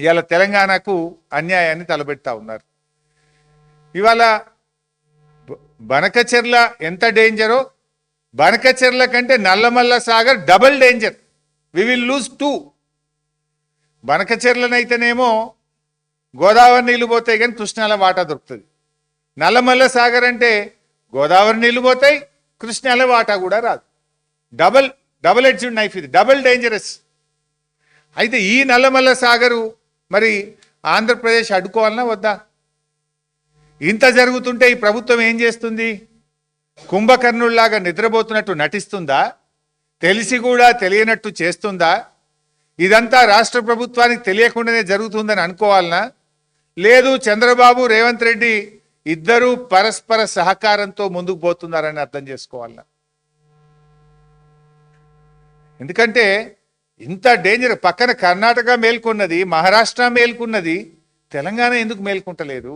ఇవాళ తెలంగాణకు అన్యాయాన్ని తలబెడతా ఉన్నారు. ఇవాళ బనకచెర్ల ఎంత డేంజరో, బనకచెర్ల కంటే Nallamalla Sagar double danger. We will lose 2. బనకచెర్లనైతేనేమో గోదావరి నీళ్లు పోతాయి కానీ కృష్ణాల వాటా దొరుకుతుంది. నల్లమల్ల సాగర్ అంటే గోదావరి నీళ్లు పోతాయి, కృష్ణాల వాటా కూడా రాదు. డబుల్ ఎడ్జ్డ్ నైఫ్, ఇది డబుల్ డేంజరస్. అయితే ఈ నల్లమల్ల సాగరు మరి ఆంధ్రప్రదేశ్ అడ్డుకోవాలన్నా వద్దా? ఇంత జరుగుతుంటే ఈ ప్రభుత్వం ఏం చేస్తుంది? కుంభకర్ణుల్లాగా నిద్రపోతున్నట్టు నటిస్తుందా? తెలిసి కూడా తెలియనట్టు చేస్తుందా? ఇదంతా రాష్ట్ర ప్రభుత్వానికి తెలియకుండానే జరుగుతుందని అనుకోవాలనా? లేదు, చంద్రబాబు రేవంత్ రెడ్డి ఇద్దరూ పరస్పర సహకారంతో ముందుకు పోతున్నారని అర్థం చేసుకోవాలనా? ఎందుకంటే ఇంత డేంజర్. పక్కన కర్ణాటక మేల్కొన్నది, మహారాష్ట్ర మేల్కొన్నది, తెలంగాణ ఎందుకు మేల్కొంటలేదు?